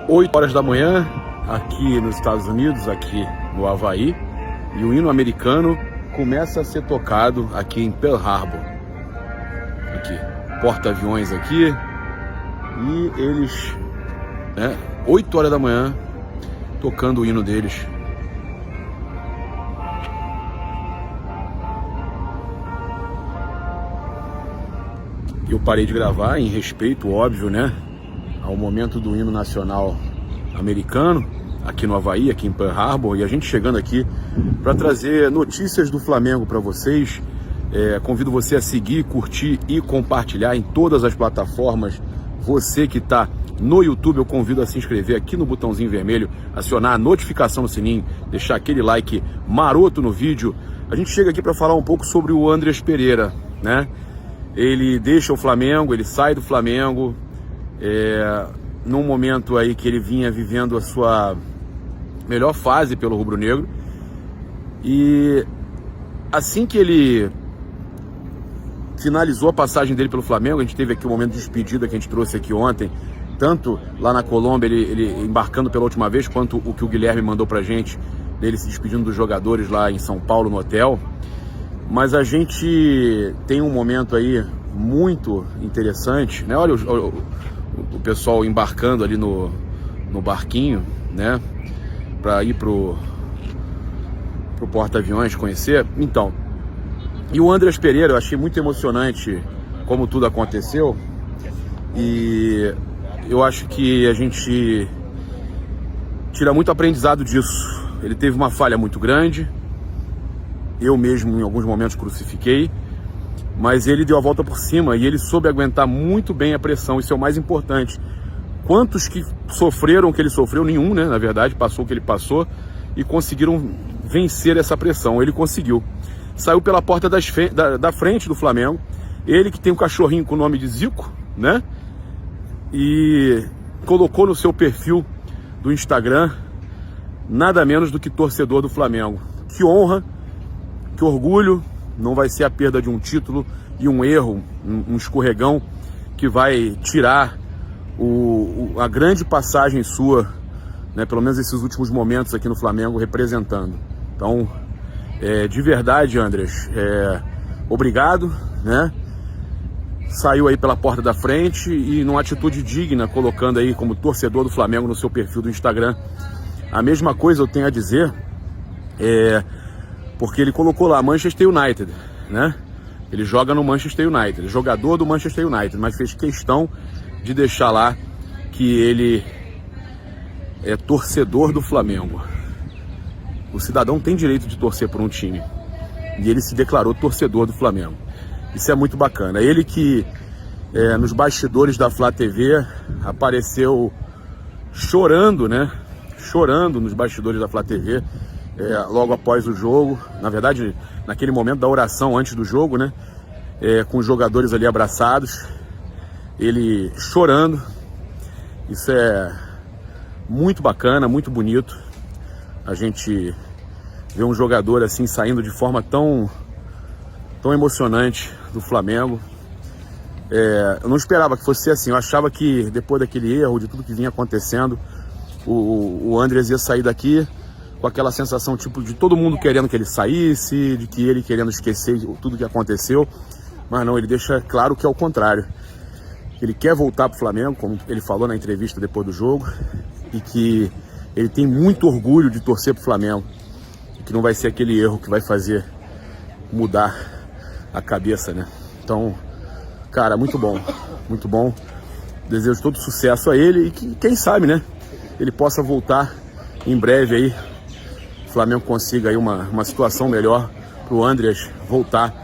8 horas da manhã, aqui nos Estados Unidos, aqui no Havaí, e o hino americano começa a ser tocado aqui em Pearl Harbor. Aqui, porta-aviões aqui, e eles, 8 horas da manhã, tocando o hino deles. Eu parei de gravar em respeito, óbvio, ao momento do hino nacional americano, aqui no Havaí, aqui em Pearl Harbor, e a gente chegando aqui para trazer notícias do Flamengo para vocês. Convido você a seguir, curtir e compartilhar em todas as plataformas. Você que está no YouTube, eu convido a se inscrever aqui no botãozinho vermelho, acionar a notificação no sininho, deixar aquele like maroto no vídeo. A gente chega aqui para falar um pouco sobre o Andreas Pereira, Ele deixa o Flamengo, ele sai do Flamengo, num momento aí que ele vinha vivendo a sua melhor fase pelo rubro-negro. E assim que ele finalizou a passagem dele pelo Flamengo, a gente teve aqui um momento de despedida que a gente trouxe aqui ontem, tanto lá na Colômbia, ele embarcando pela última vez, quanto o que o Guilherme mandou pra gente, dele se despedindo dos jogadores lá em São Paulo, no hotel. Mas a gente tem um momento aí muito interessante, Olha o pessoal embarcando ali no barquinho, para ir pro porta-aviões conhecer. Então, e o Andreas Pereira, eu achei muito emocionante como tudo aconteceu, e eu acho que a gente tira muito aprendizado disso. Ele teve uma falha muito grande, eu mesmo em alguns momentos crucifiquei, mas ele deu a volta por cima e ele soube aguentar muito bem a pressão. Isso é o mais importante. Quantos que sofreram o que ele sofreu? Nenhum, na verdade, passou o que ele passou e conseguiram vencer essa pressão. Ele conseguiu. Saiu pela porta da frente do Flamengo, ele que tem um cachorrinho com o nome de Zico, e colocou no seu perfil do Instagram nada menos do que torcedor do Flamengo. Que honra, que orgulho. Não vai ser a perda de um título e um erro, um escorregão, que vai tirar a grande passagem sua, pelo menos esses últimos momentos aqui no Flamengo representando. Então, de verdade, Andreas, obrigado, Saiu aí pela porta da frente e numa atitude digna, colocando aí como torcedor do Flamengo no seu perfil do Instagram. A mesma coisa eu tenho a dizer, porque ele colocou lá Manchester United, Ele joga no Manchester United, jogador do Manchester United, mas fez questão de deixar lá que ele é torcedor do Flamengo. O cidadão tem direito de torcer por um time, e ele se declarou torcedor do Flamengo. Isso é muito bacana. Ele que nos bastidores da Flá TV apareceu chorando, Chorando nos bastidores da Flá TV, logo após o jogo, na verdade, naquele momento da oração antes do jogo, com os jogadores ali abraçados, ele chorando. Isso é muito bacana, muito bonito. A gente vê um jogador assim saindo de forma tão emocionante do Flamengo. Eu não esperava que fosse assim. Eu achava que depois daquele erro, de tudo que vinha acontecendo, o Andreas ia sair daqui com aquela sensação tipo de todo mundo querendo que ele saísse, de que ele querendo esquecer tudo que aconteceu. Mas não, ele deixa claro que é o contrário. Ele quer voltar para o Flamengo, como ele falou na entrevista depois do jogo, e que ele tem muito orgulho de torcer para o Flamengo, e que não vai ser aquele erro que vai fazer mudar a cabeça, Então, cara, muito bom, muito bom. Desejo todo sucesso a ele e que, quem sabe, ele possa voltar em breve aí, o Flamengo consiga aí uma situação melhor para o Andreas voltar,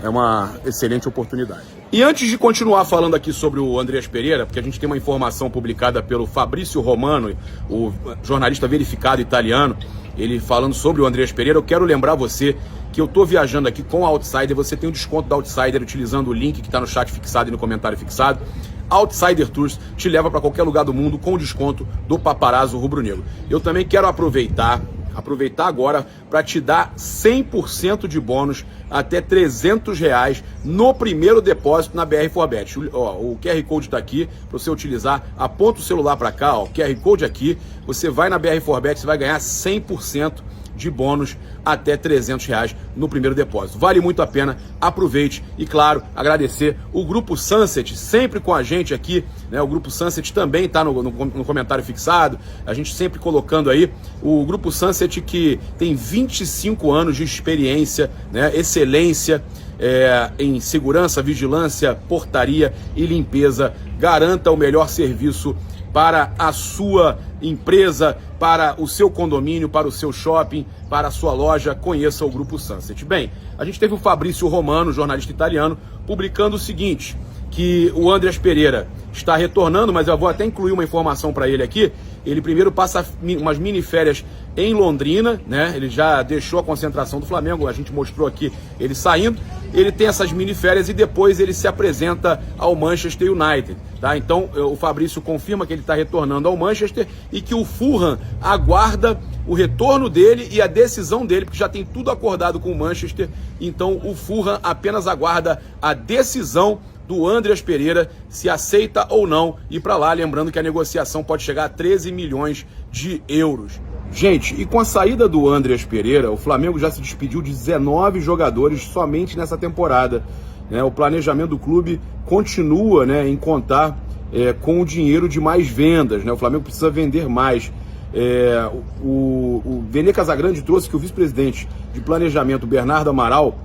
É uma excelente oportunidade. E antes de continuar falando aqui sobre o Andreas Pereira, porque a gente tem uma informação publicada pelo Fabrício Romano, o jornalista verificado italiano, ele falando sobre o Andreas Pereira, eu quero lembrar você que eu tô viajando aqui com a Outsider. Você tem um desconto da Outsider utilizando o link que está no chat fixado e no comentário fixado. Outsider Tours te leva para qualquer lugar do mundo com o desconto do Paparazzo Rubro Negro. Eu também quero aproveitar aproveitar agora para te dar 100% de bônus até R$300 no primeiro depósito na BR4Bet. O QR Code está aqui para você utilizar, aponta o celular para cá, o QR Code aqui, você vai na BR4Bet, você vai ganhar 100% de bônus até R$300 no primeiro depósito. Vale muito a pena, aproveite e, claro, agradecer o Grupo Sunset, sempre com a gente aqui, né? O Grupo Sunset também está no comentário fixado, a gente sempre colocando aí o Grupo Sunset, que tem 25 anos de experiência, né? Excelência em segurança, vigilância, portaria e limpeza. Garanta o melhor serviço para a sua empresa, para o seu condomínio, para o seu shopping, para a sua loja. Conheça o Grupo Sunset. Bem, a gente teve o Fabrício Romano, jornalista italiano, publicando o seguinte, que o Andreas Pereira está retornando, mas eu vou até incluir uma informação para ele aqui. Ele primeiro passa umas mini férias em Londrina, né? Ele já deixou a concentração do Flamengo, a gente mostrou aqui ele saindo. Ele tem essas mini férias e depois ele se apresenta ao Manchester United, tá? Então o Fabrício confirma que ele está retornando ao Manchester e que o Fulham aguarda o retorno dele e a decisão dele, porque já tem tudo acordado com o Manchester. Então o Fulham apenas aguarda a decisão do Andreas Pereira, se aceita ou não ir para lá, lembrando que a negociação pode chegar a 13 milhões de euros. Gente, e com a saída do Andreas Pereira, o Flamengo já se despediu de 19 jogadores somente nessa temporada, né? O planejamento do clube continua, né, em contar com o dinheiro de mais vendas, né? O Flamengo precisa vender mais. O Vene Casagrande trouxe que o vice-presidente de planejamento, Bernardo Amaral,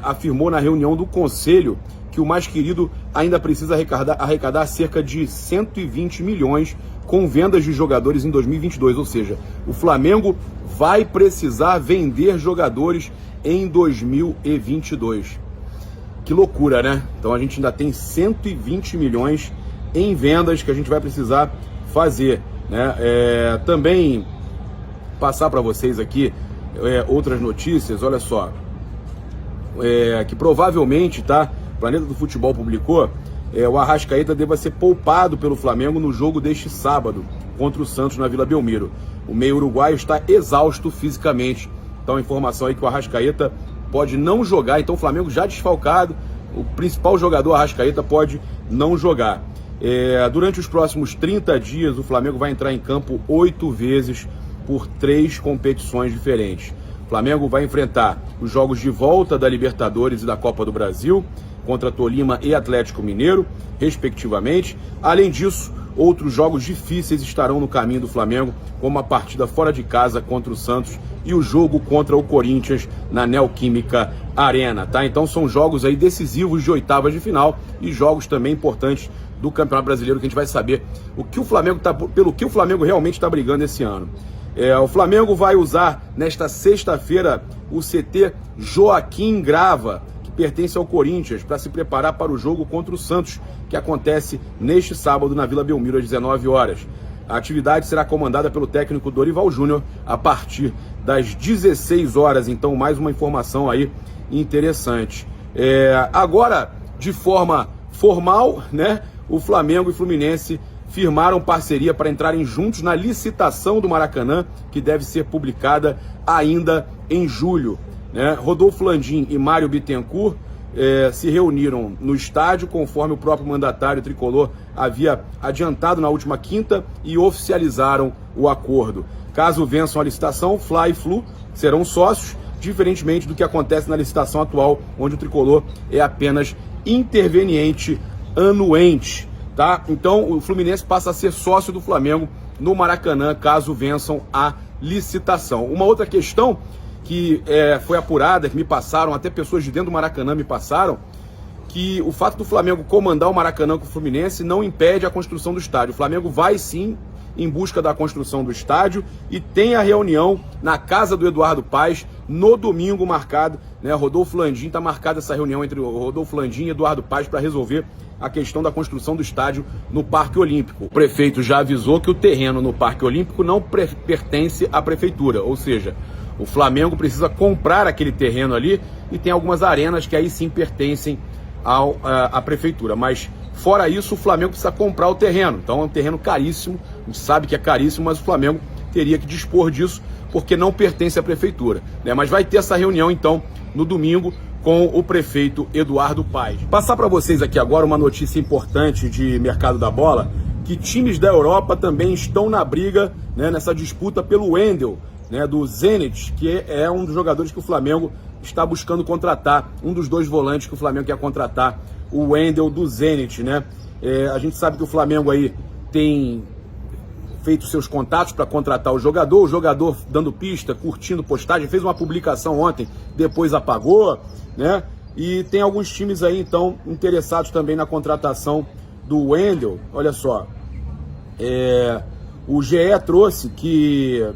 afirmou na reunião do conselho que o mais querido ainda precisa arrecadar cerca de 120 milhões com vendas de jogadores em 2022, ou seja, o Flamengo vai precisar vender jogadores em 2022. Que loucura, né? Então a gente ainda tem 120 milhões em vendas que a gente vai precisar fazer, né? Também passar para vocês aqui outras notícias, olha só, que provavelmente, tá? O Planeta do Futebol publicou, o Arrascaeta deva ser poupado pelo Flamengo no jogo deste sábado contra o Santos na Vila Belmiro. O meio uruguaio está exausto fisicamente. Então a informação aí que o Arrascaeta pode não jogar. Então o Flamengo já desfalcado, o principal jogador Arrascaeta pode não jogar. Durante os próximos 30 dias o Flamengo vai entrar em campo 8 vezes por 3 competições diferentes. O Flamengo vai enfrentar os jogos de volta da Libertadores e da Copa do Brasil, contra Tolima e Atlético Mineiro, respectivamente. Além disso, outros jogos difíceis estarão no caminho do Flamengo, como a partida fora de casa contra o Santos e o jogo contra o Corinthians na Neoquímica Arena, tá? Então são jogos aí decisivos de oitavas de final e jogos também importantes do Campeonato Brasileiro, que a gente vai saber pelo que o Flamengo realmente está brigando esse ano. O Flamengo vai usar nesta sexta-feira o CT Joaquim Grava, pertence ao Corinthians, para se preparar para o jogo contra o Santos, que acontece neste sábado na Vila Belmiro às 19 horas. A atividade será comandada pelo técnico Dorival Júnior a partir das 16 horas, então mais uma informação aí interessante. Agora, de forma formal, né, o Flamengo e Fluminense firmaram parceria para entrarem juntos na licitação do Maracanã, que deve ser publicada ainda em julho, né? Rodolfo Landim e Mário Bittencourt se reuniram no estádio, conforme o próprio mandatário tricolor havia adiantado na última quinta, e oficializaram o acordo. Caso vençam a licitação, Fla e Flu serão sócios, diferentemente do que acontece na licitação atual, onde o tricolor é apenas interveniente anuente, tá? Então o Fluminense passa a ser sócio do Flamengo no Maracanã, caso vençam a licitação. Uma outra questão que foi apurada, que me passaram, até pessoas de dentro do Maracanã me passaram, que o fato do Flamengo comandar o Maracanã com o Fluminense não impede a construção do estádio. O Flamengo vai sim em busca da construção do estádio e tem a reunião na casa do Eduardo Paes no domingo marcado, né? Rodolfo Landim, está marcada essa reunião entre o Rodolfo Landim e Eduardo Paes para resolver a questão da construção do estádio no Parque Olímpico. O prefeito já avisou que o terreno no Parque Olímpico não pertence à prefeitura, ou seja, o Flamengo precisa comprar aquele terreno ali, e tem algumas arenas que aí sim pertencem à prefeitura. Mas fora isso, o Flamengo precisa comprar o terreno. Então é um terreno caríssimo, a gente sabe que é caríssimo, mas o Flamengo teria que dispor disso porque não pertence à prefeitura, né? Mas vai ter essa reunião então no domingo com o prefeito Eduardo Paes. Passar para vocês aqui agora uma notícia importante de mercado da bola, que times da Europa também estão na briga, né, nessa disputa pelo Wendel, né, do Zenit, que é um dos jogadores que o Flamengo está buscando contratar, um dos 2 volantes que o Flamengo quer contratar, o Wendel do Zenit, né? A gente sabe que o Flamengo aí tem feito seus contatos para contratar o jogador dando pista, curtindo postagem, fez uma publicação ontem, depois apagou, né? E tem alguns times aí, então, interessados também na contratação do Wendel. Olha só, o GE trouxe que,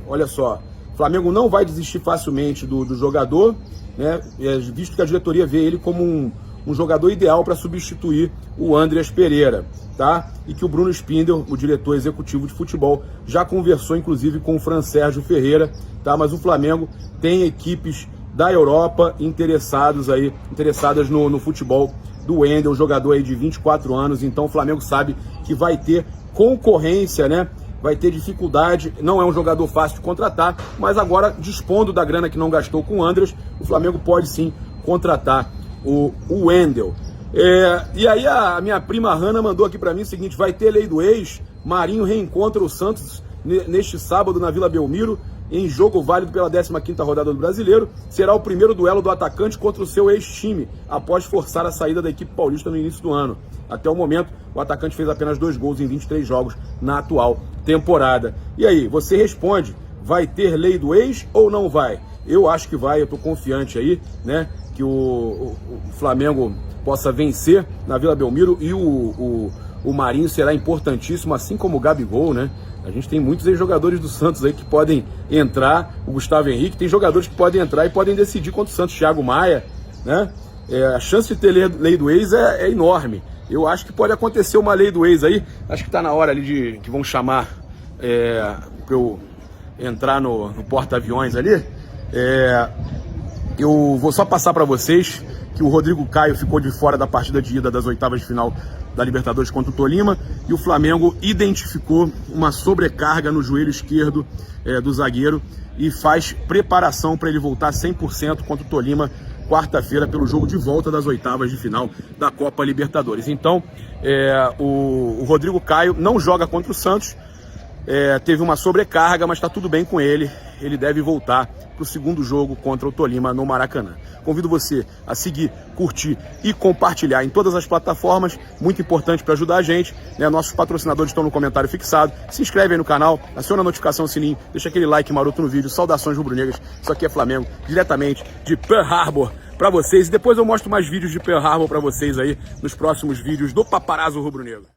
olha só, o Flamengo não vai desistir facilmente do jogador, né? Visto que a diretoria vê ele como um jogador ideal para substituir o Andreas Pereira, tá? E que o Bruno Spindel, o diretor executivo de futebol, já conversou inclusive com o Fran Sérgio Ferreira, tá? Mas o Flamengo tem equipes da Europa interessadas no futebol do Wendel, jogador aí de 24 anos, então o Flamengo sabe que vai ter concorrência, né? Vai ter dificuldade, não é um jogador fácil de contratar, mas agora, dispondo da grana que não gastou com o Andreas, o Flamengo pode sim contratar o Wendel. E aí a minha prima Hanna mandou aqui pra mim o seguinte: vai ter lei do ex, Marinho reencontra o Santos neste sábado na Vila Belmiro, em jogo válido pela 15ª rodada do Brasileiro. Será o primeiro duelo do atacante contra o seu ex-time, após forçar a saída da equipe paulista no início do ano. Até o momento, o atacante fez apenas 2 gols em 23 jogos na atual temporada. E aí, você responde, vai ter lei do ex ou não vai? Eu acho que vai, eu tô confiante aí, né, que o Flamengo possa vencer na Vila Belmiro, e o Marinho será importantíssimo, assim como o Gabigol, né? A gente tem muitos jogadores do Santos aí que podem entrar, o Gustavo Henrique, tem jogadores que podem entrar e podem decidir contra o Santos, Thiago Maia, né? A chance de ter lei do ex é enorme. Eu acho que pode acontecer uma lei do ex aí, acho que tá na hora ali que vão chamar pra eu entrar no porta-aviões ali. Eu vou só passar para vocês que o Rodrigo Caio ficou de fora da partida de ida das 8ª de final da Libertadores contra o Tolima, e o Flamengo identificou uma sobrecarga no joelho esquerdo do zagueiro e faz preparação para ele voltar 100% contra o Tolima quarta-feira pelo jogo de volta das 8ª de final da Copa Libertadores. Então, o Rodrigo Caio não joga contra o Santos, teve uma sobrecarga, mas está tudo bem com ele. Ele deve voltar para o segundo jogo contra o Tolima no Maracanã. Convido você a seguir, curtir e compartilhar em todas as plataformas, muito importante para ajudar a gente, né? Nossos patrocinadores estão no comentário fixado. Se inscreve aí no canal, aciona a notificação, o sininho, deixa aquele like maroto no vídeo. Saudações rubro-negras, isso aqui é Flamengo, diretamente de Pearl Harbor para vocês. E depois eu mostro mais vídeos de Pearl Harbor para vocês aí nos próximos vídeos do Paparazzo Rubro-Negro.